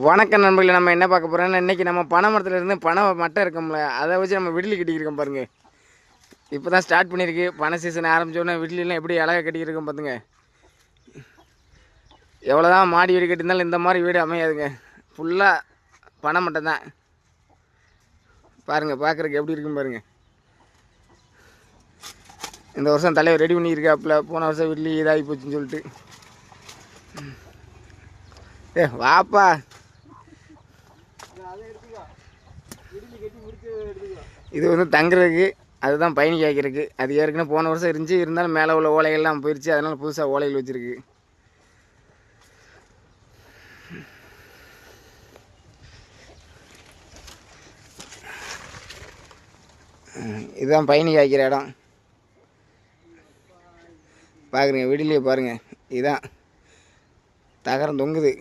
வணக்கம் நண்பர்களே, நம்ம என்ன பார்க்க போகிறோம்னா இன்றைக்கி நம்ம பனை மரத்தில் இருந்து பனை மட்டை இருக்கோம்ல, அதை வச்சு நம்ம விடிலி கட்டிக்கிருக்கோம் பாருங்கள். இப்போ தான் ஸ்டார்ட் பண்ணியிருக்கு. பனை சீசன் ஆரம்பித்தோடனே விடிலாம் எப்படி அழகாக கட்டிக்கிருக்கோம் பார்த்துங்க. எவ்வளோ தான் மாடி வீடு கட்டியிருந்தாலும் இந்த மாதிரி வீடு அமையாதுங்க. ஃபுல்லாக பனை மட்டை தான் பாருங்கள். பார்க்குறதுக்கு எப்படி இருக்குன்னு பாருங்கள். இந்த வருஷம் தலைவர் ரெடி பண்ணியிருக்காப்புல. போன வருஷம் விடிலி இதாகி போச்சுன்னு சொல்லிட்டு. வாப்பா, இது வந்து தங்குறதுக்கு, அதுதான் பயணி காய்க்கிறதுக்கு. அது ஏற்கனவே போன வருஷம் இருந்துச்சு, இருந்தாலும் மேலே உள்ள ஓலைகள்லாம் போயிடுச்சு. அதனால் புதுசாக ஓலைகள் வச்சுருக்கு. இதுதான் பயணி காய்க்கிற இடம். பார்க்குறீங்க, வீடியோலேயே பாருங்கள். இதுதான் தகரம் தொங்குது.